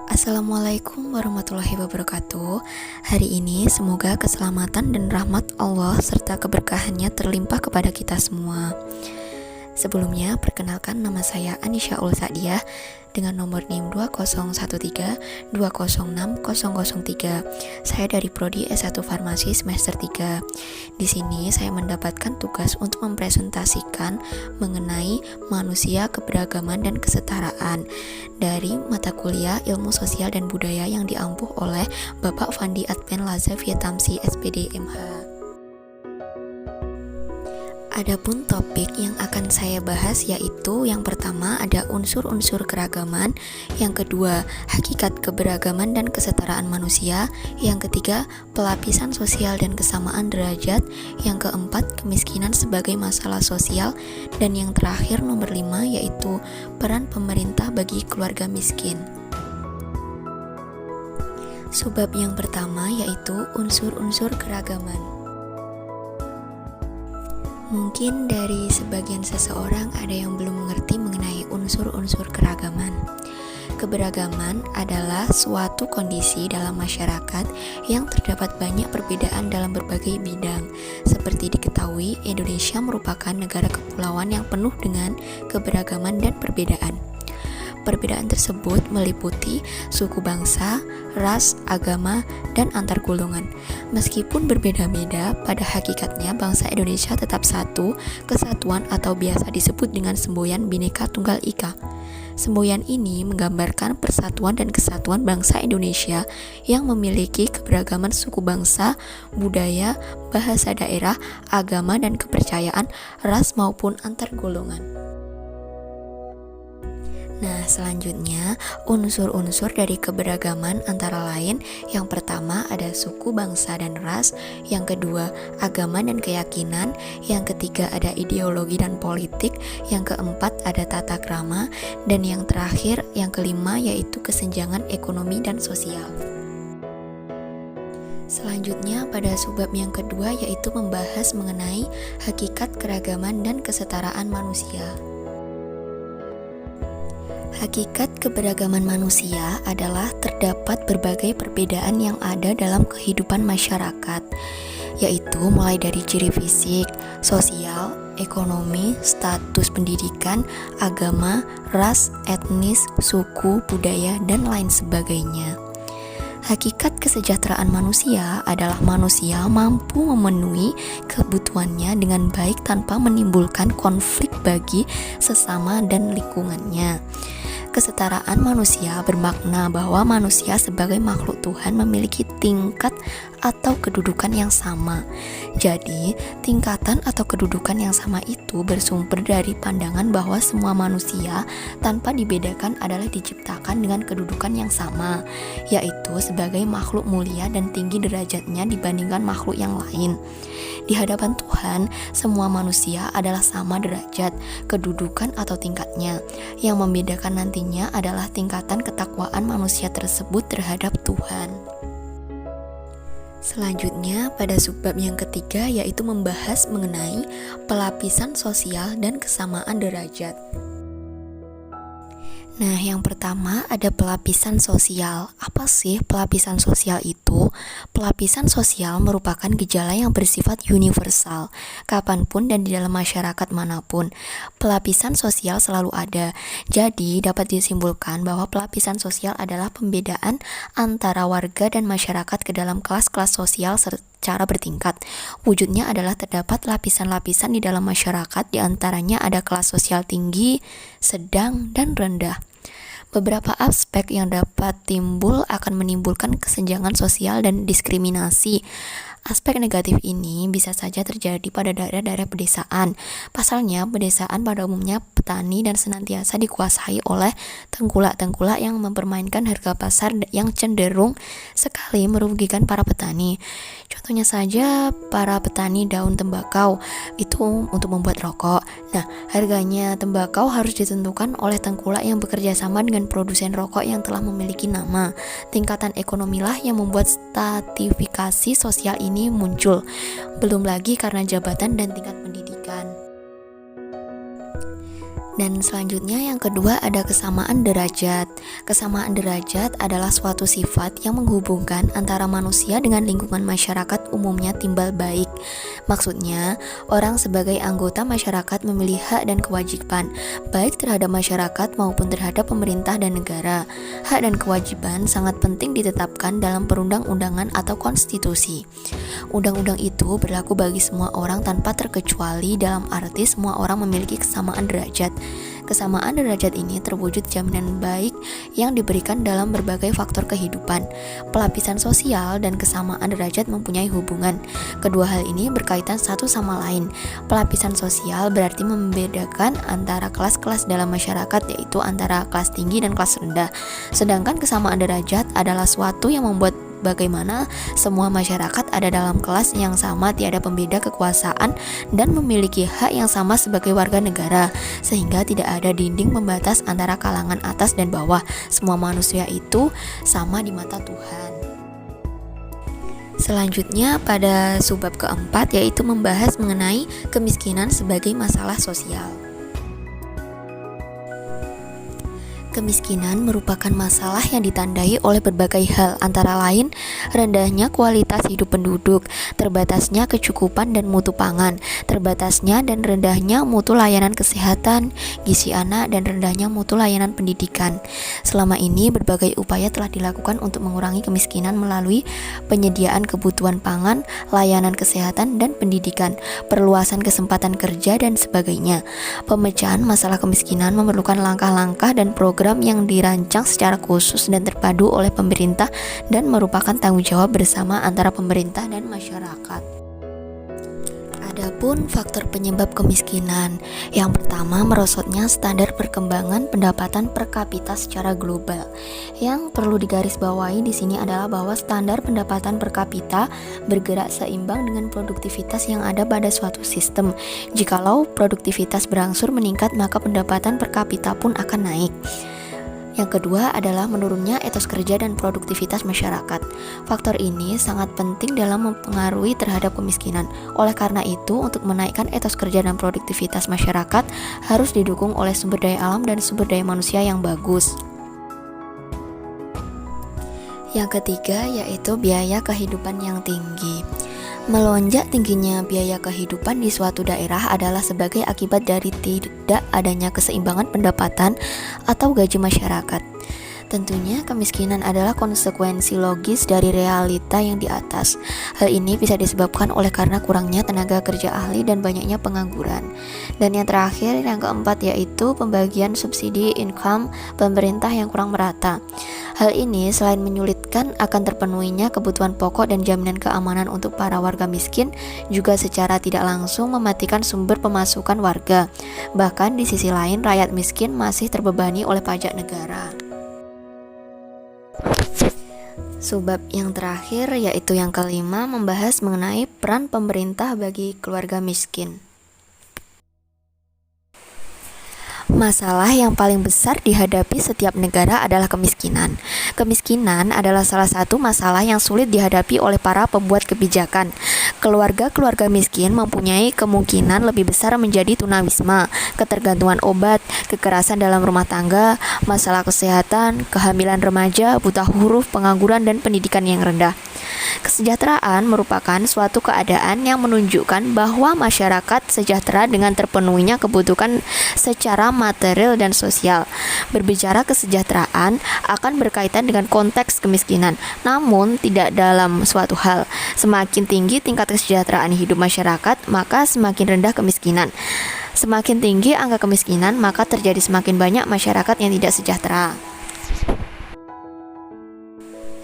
Assalamualaikum warahmatullahi wabarakatuh. Hari ini semoga keselamatan dan rahmat Allah serta keberkahannya terlimpah kepada kita semua. Sebelumnya, perkenalkan nama saya Anisha Ulsadiah dengan nomor NIM 20132060003. Saya dari Prodi S1 Farmasi semester 3. Di sini saya mendapatkan tugas untuk mempresentasikan mengenai manusia, keberagaman, dan kesetaraan dari mata kuliah Ilmu Sosial dan Budaya yang diampuh oleh Bapak Fandi Adven Laza Vietamsi SPD MH. Adapun topik yang akan saya bahas yaitu yang pertama ada unsur-unsur keragaman, yang kedua hakikat keberagaman dan kesetaraan manusia, yang ketiga pelapisan sosial dan kesamaan derajat, yang keempat kemiskinan sebagai masalah sosial, dan yang terakhir nomor 5 yaitu peran pemerintah bagi keluarga miskin. Subbab yang pertama yaitu unsur-unsur keragaman. Mungkin dari sebagian seseorang ada yang belum mengerti mengenai unsur-unsur keragaman. Keberagaman adalah suatu kondisi dalam masyarakat yang terdapat banyak perbedaan dalam berbagai bidang. Seperti diketahui, Indonesia merupakan negara kepulauan yang penuh dengan keberagaman dan perbedaan. Perbedaan tersebut meliputi suku bangsa, ras, agama, dan antar golongan. Meskipun berbeda-beda, pada hakikatnya bangsa Indonesia tetap satu, kesatuan atau biasa disebut dengan semboyan Bhinneka Tunggal Ika. Semboyan ini menggambarkan persatuan dan kesatuan bangsa Indonesia yang memiliki keberagaman suku bangsa, budaya, bahasa daerah, agama, dan kepercayaan, ras maupun antar golongan. Nah, selanjutnya unsur-unsur dari keberagaman antara lain yang pertama ada suku, bangsa, dan ras, yang kedua agama dan keyakinan, yang ketiga ada ideologi dan politik, yang keempat ada tata krama, dan yang terakhir yang kelima yaitu kesenjangan ekonomi dan sosial. Selanjutnya pada subbab yang kedua yaitu membahas mengenai hakikat keragaman dan kesetaraan manusia. Hakikat keberagaman manusia adalah terdapat berbagai perbedaan yang ada dalam kehidupan masyarakat, yaitu mulai dari ciri fisik, sosial, ekonomi, status pendidikan, agama, ras, etnis, suku, budaya, dan lain sebagainya. Hakikat kesejahteraan manusia adalah manusia mampu memenuhi kebutuhannya dengan baik tanpa menimbulkan konflik bagi sesama dan lingkungannya. Kesetaraan manusia bermakna bahwa manusia sebagai makhluk Tuhan memiliki tingkat atau kedudukan yang sama. Jadi, tingkatan atau kedudukan yang sama itu bersumber dari pandangan bahwa semua manusia tanpa dibedakan adalah diciptakan dengan kedudukan yang sama, yaitu sebagai makhluk mulia dan tinggi derajatnya dibandingkan makhluk yang lain. Di hadapan Tuhan, semua manusia adalah sama derajat, kedudukan atau tingkatnya. Yang membedakan nantinya adalah tingkatan ketakwaan manusia tersebut terhadap Tuhan. Selanjutnya, pada subbab yang ketiga yaitu membahas mengenai pelapisan sosial dan kesamaan derajat. Nah, yang pertama ada pelapisan sosial. Apa sih pelapisan sosial itu? Pelapisan sosial merupakan gejala yang bersifat universal, kapanpun dan di dalam masyarakat manapun. Pelapisan sosial selalu ada. Jadi, dapat disimpulkan bahwa pelapisan sosial adalah pembedaan antara warga dan masyarakat ke dalam kelas-kelas sosial secara bertingkat. Wujudnya adalah terdapat lapisan-lapisan di dalam masyarakat, di antaranya ada kelas sosial tinggi, sedang, dan rendah. Beberapa aspek yang dapat timbul akan menimbulkan kesenjangan sosial dan diskriminasi. Aspek negatif ini bisa saja terjadi pada daerah-daerah pedesaan. Pasalnya, pedesaan pada umumnya petani dan senantiasa dikuasai oleh tengkulak-tengkulak yang mempermainkan harga pasar yang cenderung sekali merugikan para petani. Contohnya saja para petani daun tembakau itu untuk membuat rokok. Nah, harganya tembakau harus ditentukan oleh tengkulak yang bekerja sama dengan produsen rokok yang telah memiliki nama. Tingkatan ekonomilah yang membuat stratifikasi sosial ini muncul, belum lagi karena jabatan dan tingkat pendidikan. Dan selanjutnya yang kedua ada kesamaan derajat. Kesamaan derajat adalah suatu sifat yang menghubungkan antara manusia dengan lingkungan masyarakat, umumnya timbal baik. Maksudnya, orang sebagai anggota masyarakat memiliki hak dan kewajiban, baik terhadap masyarakat maupun terhadap pemerintah dan negara. Hak dan kewajiban sangat penting ditetapkan dalam perundang-undangan atau konstitusi. Undang-undang itu berlaku bagi semua orang tanpa terkecuali, dalam arti semua orang memiliki kesamaan derajat. Kesamaan derajat ini terwujud jaminan baik yang diberikan dalam berbagai faktor kehidupan. Pelapisan sosial dan kesamaan derajat mempunyai hubungan. Kedua hal ini berkaitan satu sama lain. Pelapisan sosial berarti membedakan antara kelas-kelas dalam masyarakat, yaitu antara kelas tinggi dan kelas rendah. Sedangkan kesamaan derajat adalah suatu yang membuat bagaimana semua masyarakat ada dalam kelas yang sama, tiada pembeda kekuasaan, dan memiliki hak yang sama sebagai warga negara, sehingga tidak ada dinding pembatas antara kalangan atas dan bawah. Semua manusia itu sama di mata Tuhan. Selanjutnya pada subbab keempat, yaitu membahas mengenai kemiskinan sebagai masalah sosial. Kemiskinan merupakan masalah yang ditandai oleh berbagai hal, antara lain rendahnya kualitas hidup penduduk, terbatasnya kecukupan dan mutu pangan, terbatasnya dan rendahnya mutu layanan kesehatan, gizi anak, dan rendahnya mutu layanan pendidikan. Selama ini berbagai upaya telah dilakukan untuk mengurangi kemiskinan melalui penyediaan kebutuhan pangan, layanan kesehatan dan pendidikan, perluasan kesempatan kerja, dan sebagainya. Pemecahan masalah kemiskinan memerlukan langkah-langkah dan program yang dirancang secara khusus dan terpadu oleh pemerintah dan merupakan tanggung jawab bersama antara pemerintah dan masyarakat. Adapun faktor penyebab kemiskinan, yang pertama merosotnya standar perkembangan pendapatan per kapita secara global. Yang perlu digarisbawahi di sini adalah bahwa standar pendapatan per kapita bergerak seimbang dengan produktivitas yang ada pada suatu sistem. Jikalau produktivitas berangsur meningkat, maka pendapatan per kapita pun akan naik. Yang kedua adalah menurunnya etos kerja dan produktivitas masyarakat. Faktor ini sangat penting dalam mempengaruhi terhadap kemiskinan. Oleh karena itu, untuk menaikkan etos kerja dan produktivitas masyarakat harus didukung oleh sumber daya alam dan sumber daya manusia yang bagus. Yang ketiga yaitu biaya kehidupan yang tinggi. Melonjak tingginya biaya kehidupan di suatu daerah adalah sebagai akibat dari tidak adanya keseimbangan pendapatan atau gaji masyarakat. Tentunya kemiskinan adalah konsekuensi logis dari realita yang di atas. Hal ini bisa disebabkan oleh karena kurangnya tenaga kerja ahli dan banyaknya pengangguran. Dan yang terakhir, yang keempat, yaitu pembagian subsidi income pemerintah yang kurang merata. Hal ini selain menyulitkan akan terpenuhinya kebutuhan pokok dan jaminan keamanan untuk para warga miskin, juga secara tidak langsung mematikan sumber pemasukan warga. Bahkan di sisi lain, rakyat miskin masih terbebani oleh pajak negara. Subbab yang terakhir yaitu yang kelima, membahas mengenai peran pemerintah bagi keluarga miskin. Masalah yang paling besar dihadapi setiap negara adalah kemiskinan. Kemiskinan adalah salah satu masalah yang sulit dihadapi oleh para pembuat kebijakan. Keluarga-keluarga miskin mempunyai kemungkinan lebih besar menjadi tunawisma, ketergantungan obat, kekerasan dalam rumah tangga, masalah kesehatan, kehamilan remaja, buta huruf, pengangguran, dan pendidikan yang rendah. Kesejahteraan merupakan suatu keadaan yang menunjukkan bahwa masyarakat sejahtera dengan terpenuhinya kebutuhan secara material dan sosial. Berbicara kesejahteraan akan berkaitan dengan konteks kemiskinan, namun tidak dalam suatu hal. Semakin tinggi tingkat kesejahteraan hidup masyarakat, maka semakin rendah kemiskinan. Semakin tinggi angka kemiskinan, maka terjadi semakin banyak masyarakat yang tidak sejahtera.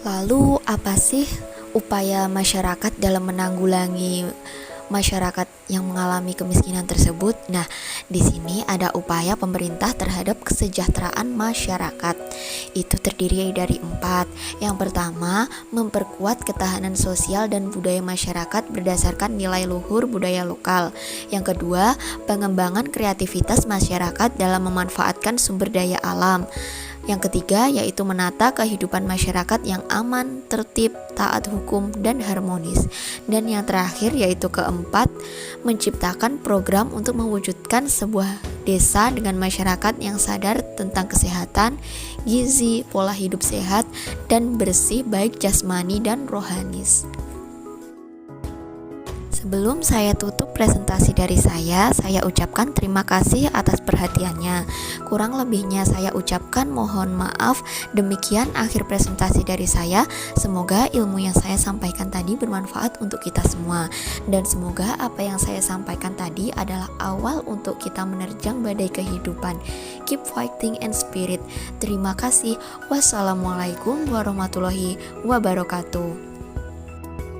Lalu apa sih upaya masyarakat dalam menanggulangi masyarakat yang mengalami kemiskinan tersebut? Nah, di sini ada upaya pemerintah terhadap kesejahteraan masyarakat. Itu terdiri dari 4. Yang pertama, memperkuat ketahanan sosial dan budaya masyarakat berdasarkan nilai luhur budaya lokal. Yang kedua, pengembangan kreativitas masyarakat dalam memanfaatkan sumber daya alam. Yang ketiga yaitu menata kehidupan masyarakat yang aman, tertib, taat hukum, dan harmonis. Dan yang terakhir yaitu keempat, menciptakan program untuk mewujudkan sebuah desa dengan masyarakat yang sadar tentang kesehatan, gizi, pola hidup sehat, dan bersih baik jasmani dan rohanis. Sebelum saya tutup presentasi dari saya ucapkan terima kasih atas perhatiannya. Kurang lebihnya saya ucapkan mohon maaf. Demikian akhir presentasi dari saya. Semoga ilmu yang saya sampaikan tadi bermanfaat untuk kita semua. Dan semoga apa yang saya sampaikan tadi adalah awal untuk kita menerjang badai kehidupan. Keep fighting and spirit. Terima kasih. Wassalamualaikum warahmatullahi wabarakatuh.